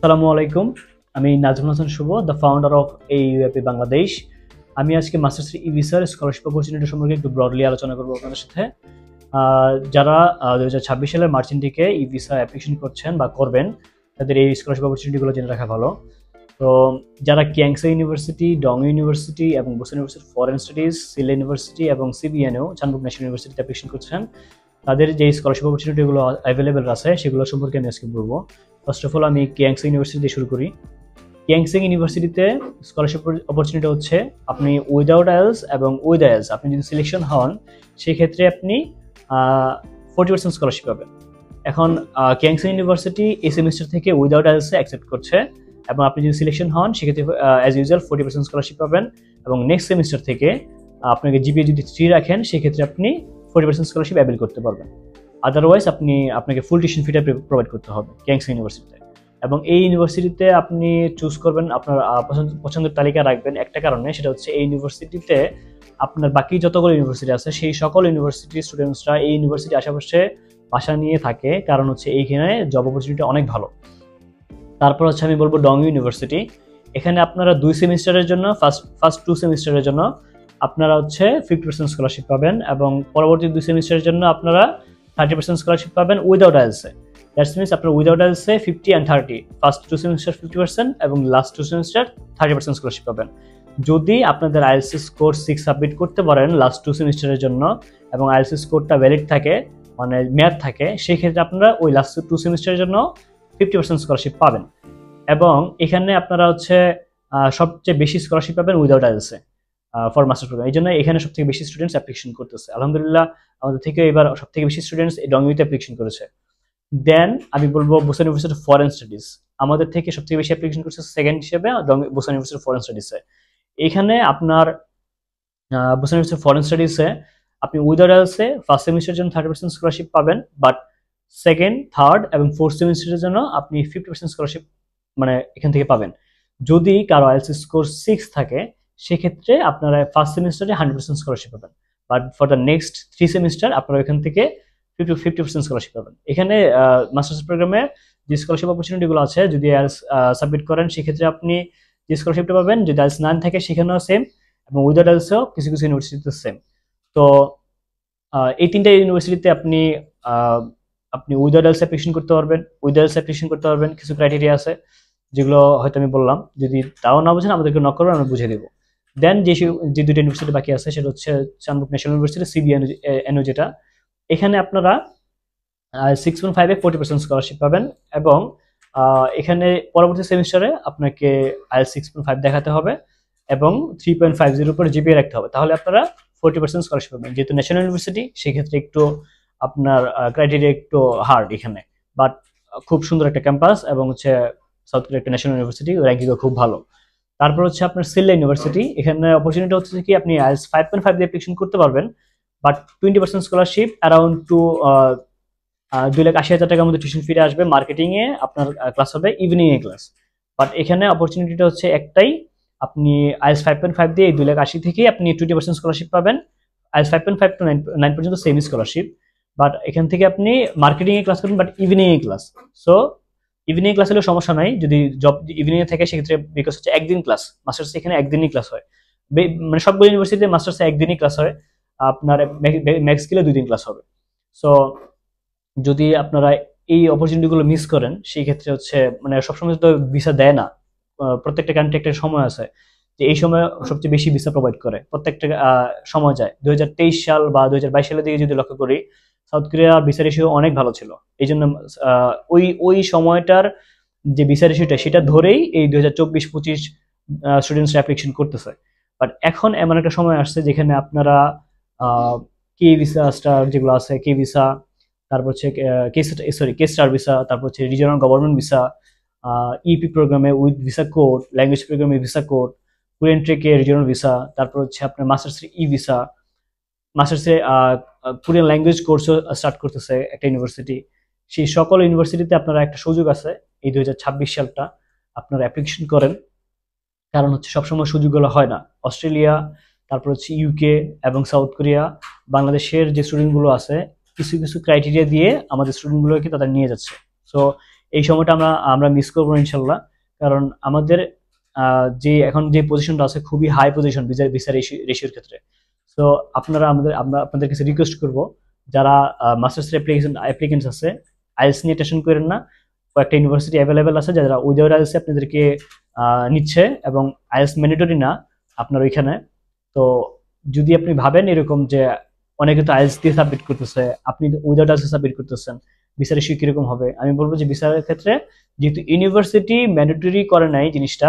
আসসালামু আলাইকুম। আমি Nazmul Hasan Shuvo, the founder of AUAP Bangladesh. আমি আজকে মাস্টার্স ই ভিসার স্কলারশিপ অপরচুনিটি সম্পর্কে একটু ব্রডলি আলোচনা করবো আপনাদের সাথে। যারা 2026 সালের মার্চ থেকে ই ভিসা অ্যাপ্লিকেশন করছেন বা করবেন, তাদের এই স্কলারশিপ অপরচুনিটিগুলো জেনে রাখা ভালো। তো যারা ক্যাংসা ইউনিভার্সিটি, ডং ইউনিভার্সিটি এবং Busan University Foreign Studies, Sylhet university এবং CBNও চানবুক ন্যাশনাল ইউনিভার্সিটিতে অ্যাপ্লিকেশন করছেন, তাদের যে স্কলারশিপ অপরচুনিটিগুলো অ্যাভেলেবেল আছে সেগুলো সম্পর্কে আমি আজকে বলবো। ফার্স্ট অফ অল আমি ক্যাংসা ইউনিভার্সিটি দিয়ে শুরু করি। ক্যাংসা ইউনিভার্সিটিতে স্কলারশিপ অপরচুনিটি হচ্ছে আপনি উইদাউট আইএলস এবং উইথ আইএলস আপনি যদি সিলেকশন হন সেক্ষেত্রে আপনি 40% স্কলারশিপ পাবেন। এখন ক্যাংসা ইউনিভার্সিটি এই সেমিস্টার থেকে উইদাউট আইএলসে অ্যাকসেপ্ট করছে এবং আপনি যদি সিলেকশন হন সেক্ষেত্রে অ্যাজ ইউজুয়াল 40% স্কলারশিপ পাবেন এবং নেক্সট সেমিস্টার থেকে আপনাকে জিপিএ যদি 3 রাখেন সেক্ষেত্রে আপনি 40% স্কলারশিপ অ্যাভেল করতে পারবেন। আদারওয়াইজ আপনাকে ফুল টিউশন ফিটা প্রোভাইড করতে হবে ক্যাংসা ইউনিভার্সিটিতে। এবং এই ইউনিভার্সিটিতে আপনি চুজ করবেন, আপনার পছন্দের তালিকা রাখবেন একটা কারণে, সেটা হচ্ছে এই ইউনিভার্সিটিতে আপনার বাকি যতগুলো ইউনিভার্সিটি আছে সেই সকল ইউনিভার্সিটির স্টুডেন্টসরা এই ইউনিভার্সিটি আশেপাশে বাসা নিয়ে থাকে, কারণ হচ্ছে এইখানে জব অপরচুনিটি অনেক ভালো। তারপর হচ্ছে আমি বলবো ডং ইউনিভার্সিটি। এখানে আপনারা 2 সেমিস্টারের জন্য ফার্স্ট 2 সেমিস্টারের জন্য আপনারা হচ্ছে 50% স্কলারশিপ পাবেন এবং পরবর্তী 2 সেমিস্টারের জন্য আপনারা 30% স্কলারশিপ পাবেন উইদাউট আইএলসে। দ্যাটস মিনস আপনার উইদাউট আইএলসে 50 and 30, ফার্স্ট 2 সেমিস্টার 50% এবং লাস্ট 2 সেমিস্টার 30% স্কলারশিপ পাবেন। যদি আপনাদের আইএলস স্কোর 6 সাবমিট করতে পারেন লাস্ট 2 সেমিস্টারের জন্য এবং আইএলস স্কোরটা ভ্যালিড থাকে, মানে মেয়াদ থাকে, সেই ক্ষেত্রে আপনারা ওই লাস্ট 2 সেমিস্টারের জন্য 50% স্কলারশিপ পাবেন। এবং এখানে আপনারা হচ্ছে সবচেয়ে বেশি স্কলারশিপ পাবেন উইদাউট আইএলসে ফর মাস্টার প্রোগ্রাম। এই জন্য এখানে সব থেকে বেশি স্টুডেন্টস অ্যাপ্লিকেশন করতেছে। আলহামদুলিল্লাহ আমাদের থেকে এবার সব থেকে বেশি স্টুডেন্টস এই ডংইউতে অ্যাপ্লিকেশন করেছে। দেন আমি বলবো বুসান ইউনিভার্সিটি ফরেন স্টাডিজ। আমাদের থেকে সব থেকে বেশি অ্যাপ্লিকেশন করছে সেকেন্ড হিসেবে বুসান ইউনিভার্সিটি ফরেন স্টাডিজে। এখানে আপনার বুসান ইউনিভার্সিটি ফরেন স্টাডিজে আপনি উইদাউট আইএলসে ফার্স্ট সেমিস্টারের জন্য 30% স্কলারশিপ পাবেন, বাট সেকেন্ড, থার্ড এবং ফোর্থ সেমিস্টারের জন্য আপনি 50% স্কলারশিপ মানে এখান থেকে পাবেন। যদি কারো আইএলস স্কোর 6 থাকে সেক্ষেত্রে আপনারা ফার্স্ট সেমিস্টারে 100% স্কলারশিপ পাবেন, but for the next 3 semester আপনারা এখান থেকে 50% স্কলারশিপ পাবেন। এখানে মাস্টার্স প্রোগ্রামে যে স্কলারশিপ অপরচুনিটিগুলো আছে, যদি আইএলস সাবমিট করেন সেক্ষেত্রে আপনি যে স্কলারশিপটা পাবেন, যদি আইএলস 9 থাকে সেখানেও সেম এবং উইদাউট আইএলসও কিছু কিছু ইউনিভার্সিটিতে সেম। তো এই 3টা ইউনিভার্সিটিতে আপনি উইদাউট আইএলস অ্যাপ্লিকেশন করতে পারবেন। উইদাউট আইএলস অ্যাপ্লিকেশন করতে পারবেন, কিছু ক্রাইটেরিয়া আছে যেগুলো হয়তো আমি বললাম, যদি তাও না বুঝেন আমাদেরকে নক করবেন, আমরা বুঝিয়ে দেবো। দেন যে 2টা ইউনিভার্সিটি বাকি আছে সেটা হচ্ছে চানবুক ন্যাশনাল ইউনিভার্সিটি, CBNO, যেটা এখানে আপনারা 6.5-এ 40% স্কলারশিপ পাবেন এবং এখানে পরবর্তী সেমিস্টারে আপনাকে আইএলস 6.5 দেখাতে হবে এবং 3.50 উপর জিপিএ রাখতে হবে, তাহলে আপনারা 40% স্কলারশিপ পাবেন। যেহেতু ন্যাশনাল ইউনিভার্সিটি সেক্ষেত্রে একটু আপনার ক্রাইটেরিয়া একটু হার্ড এখানে, বাট খুব সুন্দর একটা ক্যাম্পাস এবং হচ্ছে সাউথ কোরিয়া একটা ন্যাশনাল ইউনিভার্সিটি, র্যাঙ্কিংও খুব ভালো। তারপর হচ্ছে আপনার সিলেট ইউনিভার্সিটি। এখানে অপরচুনিটি হচ্ছে কি আপনি আইএলস 5.5 দিয়ে অ্যাপ্লিকেশন করতে পারবেন, বাট 20% স্কলারশিপ অ্যারাউন্ড 2,80,000 টাকার মধ্যে টিউশন ফিরে আসবে। মার্কেটিং এ আপনার ক্লাস হবে ইভিনিং এ ক্লাস, বাট এখানে অপরচুনিটিটা হচ্ছে একটাই, আপনি আইএলস 5.5 দিয়ে 2,80,000 থেকে আপনি 20% স্কলারশিপ পাবেন। আইএলস 5.5 to 9 পর্যন্ত সেমি স্কলারশিপ, বাট এখান থেকে আপনি মার্কেটিং এ ক্লাস করবেন, but evening A class. So evening class হলেও সমস্যা নাই, যদি জব ইভিনিং এ থাকে সেক্ষেত্রে, বিকজ হচ্ছে একদিন ক্লাস, মাস্টার্স এখানে একদিনই ক্লাস হয়, মানে সবগুলো ইউনিভার্সিটিতে মাস্টার্স একদিনই ক্লাস হয়, আপনার ম্যাক্স গেলে 2 দিন ক্লাস হবে। সো যদি আপনারা এই অপরচুনিটিগুলো মিস করেন সেই ক্ষেত্রে হচ্ছে, মানে সবসময় তো ভিসা দেয় না, প্রত্যেকটা কান্ট্রি একটা সময় আছে যে এই সময় সবচেয়ে বেশি ভিসা প্রোভাইড করে, প্রত্যেকটা সময় যায়। 2023 সাল বা 2022 সালের দিকে যদি লক্ষ্য করি, সাউথ কোরিয়ার ভিসা রেশিও অনেক ভালো ছিল। এই জন্য ওই সময়টার যে ভিসা রেশিওটা সেটা ধরেই এই 2024-25 স্টুডেন্টস অ্যাপ্লিকেশন করতেছে। বাট এখন এমন একটা সময় আসছে যেখানে আপনারা কে ভিসা স্টার যেগুলো আছে, কে ভিসা, তারপর হচ্ছে কে স্টার ভিসা, তারপর হচ্ছে রিজিওনাল গভর্নমেন্ট ভিসা, ইপি প্রোগ্রামে উইথ ভিসা কোড, ল্যাঙ্গুয়েজ প্রোগ্রামে ভিসা কোড, কোরিয়ান ট্রেকে রিজিওনাল ভিসা, তারপর হচ্ছে আপনার মাস্টার্সের ই ভিসা, মাস্টার্সে কোরিয়ান ল্যাঙ্গুয়েজ কোর্সও স্টার্ট করতেছে একটা ইউনিভার্সিটি। সেই সকল ইউনিভার্সিটিতে আপনারা একটা সুযোগ আছে এই 2026 সালটা আপনারা অ্যাপ্লিকেশন করেন, কারণ হচ্ছে সবসময় সুযোগগুলো হয় না। অস্ট্রেলিয়া, তারপর হচ্ছে ইউকে এবং সাউথ কোরিয়া, বাংলাদেশের যে স্টুডেন্টগুলো আছে কিছু কিছু ক্রাইটেরিয়া দিয়ে আমাদের স্টুডেন্টগুলোকে তাদের নিয়ে যাচ্ছে। সো এই সময়টা আমরা আমরা মিস করবো না ইনশাল্লাহ। কারণ আমাদের যে এখন যে পজিশনটা আছে খুবই হাই পজিশন ভিসা রেশিওর ক্ষেত্রে। সো আমরা আপনাদের কাছে রিকোয়েস্ট করব, যারা মাস্টার্স অ্যাপ্লিকেন্টস আছে, আইএলস নিয়ে টেনশন করেন না। কয়েকটা ইউনিভার্সিটি অ্যাভেলেবেল আছে যারা উইদাউট আইএলস আপনাদেরকে নিচ্ছে, এবং আইএলস ম্যান্ডেটরি না আপনার ওইখানে। তো যদি আপনি ভাবেন এরকম যে অনেকে তো আইএলস দিয়ে সাবমিট করতেছে, আপনি উইদাউট আইএলস সাবমিট করতেছেন, ভিসার ইস্যু কিরকম হবে, আমি বলবো যে ভিসার ক্ষেত্রে যেহেতু ইউনিভার্সিটি ম্যান্ডেটরি করে নাই জিনিসটা,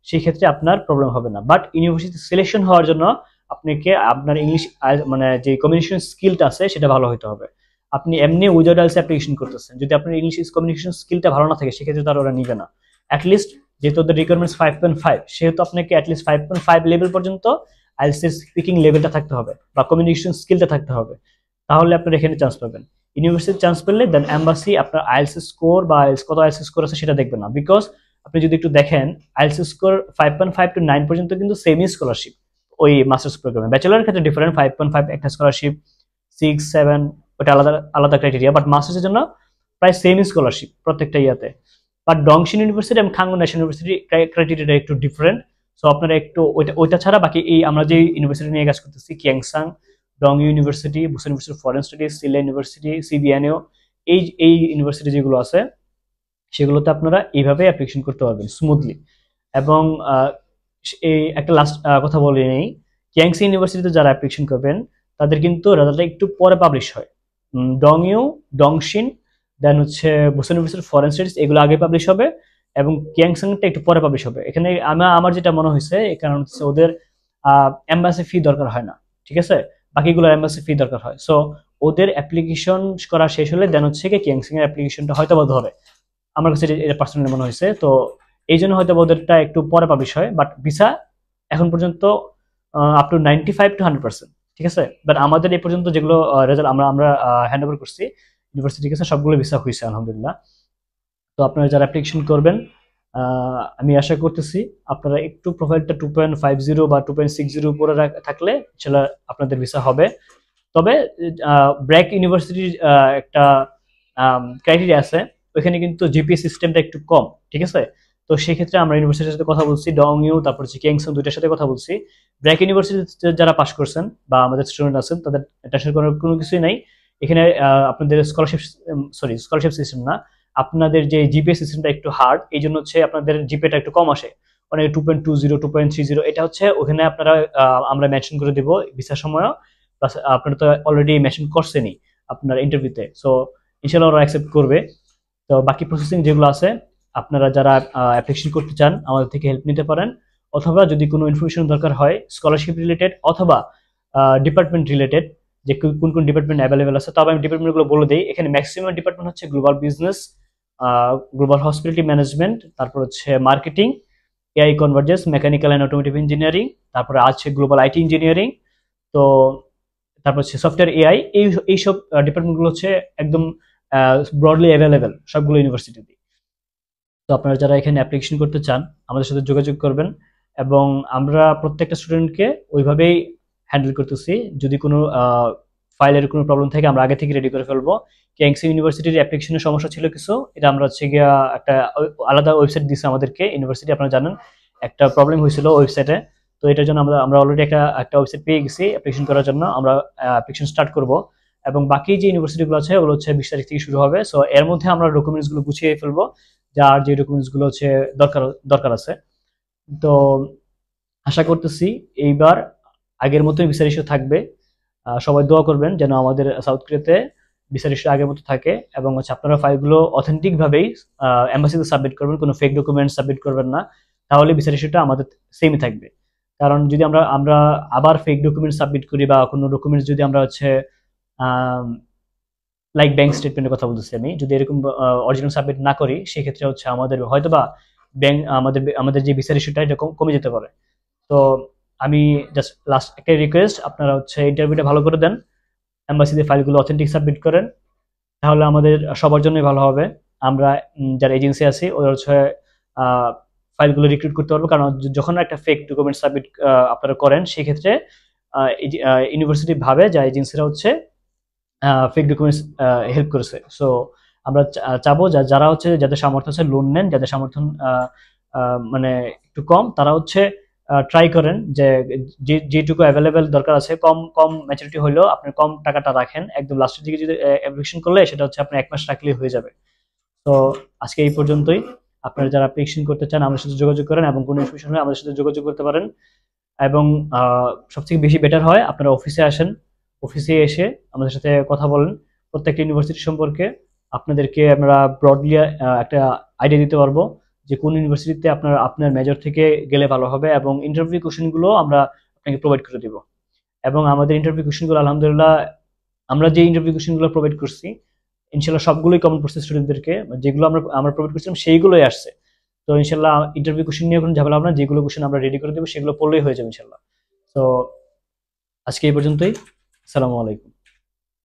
সেই ক্ষেত্রে আপনার প্রবলেম হবে না। বাট ইউনিভার্সিটি সিলেকশন হওয়ার জন্য আপনাকে আপনার ইংলিশ মানে যে কমিউনিকেশন স্কিলটা আছে সেটা ভালো হতে হবে। আপনি এমনি উইদাউট আইএলস অ্যাপ্লিকেশন করতেছেন, যদি আপনার ইংলিশ কমিউনিকেশন স্কিলটা ভালো না থাকে সেক্ষেত্রে তার ওরা নিবে না। অ্যাটলিস্ট যেহেতু ওদের রিকোয়ারমেন্টস 5.5, সেহেতু আপনাকে অ্যাটলিস্ট 5.5 লেভেল পর্যন্ত আইএলস এর স্পিকিং লেভেলটা থাকতে হবে বা কমিউনিকেশন স্কিলটা থাকতে হবে, তাহলে আপনার এখানে চান্স পাবেন। ইউনিভার্সিটি চান্স পেলে দেন এম্বাসি আপনার আইএলস স্কোর বা কত আইএলস স্কোর আছে সেটা দেখবে না। বিকজ আপনি যদি একটু দেখেন আইএলস স্কোর 5.5 to 9 পর্যন্ত কিন্তু সেমি স্কলারশিপ ওই মাস্টার্স প্রোগ্রামে। ব্যাচেলারের ক্ষেত্রে ডিফারেন্ট, 5.5 একটা স্কলারশিপ, 6, 7 ওটা আলাদা আলাদা ক্রাইটেরিয়া, বাট মাস্টার্সের জন্য প্রায় সেমি স্কলারশিপ প্রত্যেকটা ইয়াতে। বাট ডংশিন ইউনিভার্সিটি এবং খাঙ্গু ন্যাশনাল ইউনিভার্সিটি ক্রাইটেরিয়াটা একটু ডিফারেন্ট। সো আপনারা একটু ওইটা ছাড়া বাকি এই আমরা যে ইউনিভার্সিটি নিয়ে কাজ করতেছি, Kyungsung, Dong University, Busan University Foreign Studies, Sylhet University, CBNAO, এই ইউনিভার্সিটি যেগুলো আছে সেগুলোতে আপনারা এইভাবে অ্যাপ্লিকেশন করতে পারবেন স্মুথলি। এবং এই একটা লাস্ট কথা বলে নেই, কিয়াংসি ইউনিভার্সিটিতে যারা অ্যাপ্লিকেশন করবেন তাদের কিন্তু রেজাল্টটা একটু পরে পাবলিশ হয়। ডংশিন, দেন হচ্ছে বুসান ইউনিভার্সিটি ফরেন স্টাডিজ, এগুলো আগে পাবলিশ হবে, এবং কিয়াংসাংটা একটু পরে পাবলিশ হবে। এখানে আমার যেটা মনে হয়েছে, এই কারণ হচ্ছে ওদের এম্বাসি ফি দরকার হয় না, ঠিক আছে, বাকিগুলো এম্বাসি ফি দরকার হয়। সো ওদের অ্যাপ্লিকেশন করা শেষ হলে দেন হচ্ছে কি কিয়াংসাং এর অ্যাপ্লিকেশনটা হয়তো বা ধরে, আমার কাছে এটা পার্সোনালি মনে হয়েছে। তো এই জন্য হয়তো ওদেরটা একটু পরে পাবলিশ হয়। বাট ভিসা এখন পর্যন্ত আপ টু 95 to 100%, ঠিক আছে। বাট আমাদের এই পর্যন্ত যেগুলো রেজাল্ট আমরা হ্যান্ড ওভার করছি ইউনিভার্সিটির কাছে, সবগুলো ভিসা হয়েছে আলহামদুলিল্লাহ। তো আপনারা যারা অ্যাপ্লিকেশন করবেন, আমি আশা করতেছি আপনারা একটু প্রোফাইলটা 2.50 বা 2.60 উপরে থাকলে সেটা আপনাদের ভিসা হবে। তবে ব্র্যাক ইউনিভার্সিটির একটা ক্রাইটেরিয়া আছে, ওইখানে কিন্তু জিপিএ সিস্টেমটা একটু কম, ঠিক আছে। তো সেই ক্ষেত্রে আমরা ইউনিভার্সিটির সাথে কথা বলছি, ডং ইউ তারপর হচ্ছে কিয়াংসাং, দুইটার সাথে কথা বলছি। ব্র্যাক ইউনিভার্সিটিতে যারা পাস করছেন বা আমাদের স্টুডেন্ট আছেন তাদের টেনশন করার কোনো কিছুই নাই। এখানে আপনাদের স্কলারশিপ সিস্টেম না, আপনাদের যে জিপিএ সিস্টেমটা একটু হার্ড, এই জন্য হচ্ছে আপনাদের জিপিএটা একটু কম আসে, অনেক 2.20, 2.30, এটা হচ্ছে ওখানে আপনারা আমরা মেনশন করে দিব ভিসার সময়। প্লাস আপনারা তো অলরেডি মেনশন করছেনই আপনার ইন্টারভিউতে, সো ইনশাআল্লাহ ওরা অ্যাকসেপ্ট করবে। তো বাকি প্রসেসিং যেগুলো আছে, আপনারা যারা অ্যাপ্লিকেশন করতে চান আমাদের থেকে হেল্প নিতে পারেন, অথবা যদি কোনো ইনফরমেশন দরকার হয় স্কলারশিপ রিলেটেড অথবা ডিপার্টমেন্ট রিলেটেড, যে কোন কোন ডিপার্টমেন্ট অ্যাভেলেবেল আছে, তবে আমি ডিপার্টমেন্টগুলো বলে দিই। এখানে ম্যাক্সিমাম ডিপার্টমেন্ট হচ্ছে global business, global hospitality management, তারপর হচ্ছে marketing, AI convergence, mechanical and automotive engineering, তারপরে আছে গ্লোবাল আইটি ইঞ্জিনিয়ারিং, তো তারপর হচ্ছে সফটওয়্যার এআই। এইসব ডিপার্টমেন্টগুলো হচ্ছে একদম ব্রডলি অ্যাভেলেবেল সবগুলো ইউনিভার্সিটিতে। তো আপনারা যারা এখানে অ্যাপ্লিকেশন করতে চান আমাদের সাথে যোগাযোগ করবেন, এবং আমরা প্রত্যেকটা স্টুডেন্টকে ওইভাবেই হ্যান্ডেল করতেছি। যদি কোনো ফাইলের কোনো প্রবলেম থাকে আমরা আগে থেকে রেডি করে ফেলবো। কিয়াংসি ইউনিভার্সিটির অ্যাপ্লিকেশনের সমস্যা ছিল কিছু, এটা আমরা হচ্ছে গিয়া একটা আলাদা ওয়েবসাইট দিচ্ছে আমাদেরকে ইউনিভার্সিটি, আপনারা জানেন একটা প্রবলেম হয়েছিল ওয়েবসাইটে। তো এটার জন্য আমরা অলরেডি একটা ওয়েবসাইট পেয়ে গেছি অ্যাপ্লিকেশন করার জন্য, আমরা অ্যাপ্লিকেশন স্টার্ট করব। এবং বাকি যে ইউনিভার্সিটিগুলো আছে ওগুলো হচ্ছে 20 তারিখ থেকে শুরু হবে। সো এর মধ্যে আমরা ডকুমেন্টসগুলো গুছিয়ে ফেলবো, যার যে ডকুমেন্টসগুলো হচ্ছে দরকার আছে। তো আশা করতেছি এইবার আগের মতোই ভিসা ইস্যু থাকবে। সবাই দোয়া করবেন যেন আমাদের সাউথ কোরিয়াতে ভিসা ইস্যু আগের মতো থাকে, এবং হচ্ছে আপনারা ফাইলগুলো অথেন্টিক ভাবেই এম্বাসিতে সাবমিট করবেন, কোনো ফেক ডকুমেন্ট সাবমিট করবেন না, তাহলে ভিসা ইস্যুটা আমাদের সেমই থাকবে। কারণ যদি আমরা আবার ফেক ডকুমেন্ট সাবমিট করি বা কোনো ডকুমেন্টস যদি আমরা হচ্ছে লাইক ব্যাংক স্টেটমেন্টের কথা বলতেছি আমি, যদি এরকম অরিজিনাল সাবমিট না করি সেক্ষেত্রে হচ্ছে আমাদের হয়তোবা ব্যাংক আমাদের যে ভিসা ইস্যুটা এটা কমে যেতে পারে। তো আমি জাস্ট লাস্ট একটা রিকোয়েস্ট, আপনারা হচ্ছে ইন্টারভিউটা ভালো করে দেন, এম্বাসিতে ফাইলগুলো অথেন্টিক সাবমিট করেন, তাহলে আমাদের সবার জন্যই ভালো হবে। আমরা যারা এজেন্সি আছি ওরা হচ্ছে ফাইলগুলো রিক্রুট করতে পারবো, কারণ যখন একটা ফেক ডকুমেন্ট সাবমিট আপনারা করেন সেক্ষেত্রে ইউনিভার্সিটি ভাবে যে এজেন্সিরা হচ্ছে ফেক ডকুমেন্টস হেল্প করেছে। সো আমরা চাবো যারা হচ্ছে যাদের সামর্থ্য আছে লোন নেন, যাদের সামর্থ্য মানে একটু কম তারা হচ্ছে ট্রাই করেন যে যেটুকু অ্যাভেলেবেল দরকার আছে, কম কম ম্যাচুরিটি হলেও আপনি কম টাকাটা রাখেন, একদম লাস্টের দিকে যদি অ্যাপ্লিকেশন করলে সেটা হচ্ছে আপনার 1 মাস রাখলেই হয়ে যাবে। তো আজকে এই পর্যন্তই। আপনারা যারা অ্যাপ্লিকেশন করতে চান আমাদের সাথে যোগাযোগ করেন, এবং কোনো ইনফরমেশন হলে আমাদের সাথে যোগাযোগ করতে পারেন। এবং সবথেকে বেশি বেটার হয় আপনারা অফিসে আসেন, অফিসে এসে আমাদের সাথে কথা বলেন প্রত্যেকটা ইউনিভার্সিটি সম্পর্কে। আপনাদেরকে আমরা ব্রডলি একটা আইডিয়া দিতে পারবো যে কোন ইউনিভার্সিটিতে আপনার আপনার মেজর থেকে গেলে ভালো হবে, এবং ইন্টারভিউ কোশ্চেনগুলো আমরা আপনাকে প্রোভাইড করে দিব। এবং আমাদের ইন্টারভিউ কোশ্চেনগুলো আলহামদুলিল্লাহ আমরা যে ইন্টারভিউ কোশ্চেনগুলো প্রোভাইড করছি ইনশাল্লাহ সবগুলোই কমন পড়ছে স্টুডেন্টদেরকে, যেগুলো আমরা আমরা প্রোভাইড করছিলাম সেইগুলোই আসছে। তো ইনশাল্লাহ ইন্টারভিউ কোশ্চেন নিয়ে কোনো ঝামেলা হবে না, যেগুলো কোশ্চেন আমরা রেডি করে দেবো সেগুলো পড়লেই হয়ে যাবে ইনশাল্লাহ। তো আজকে এই পর্যন্তই। আসসালামু আলাইকুম।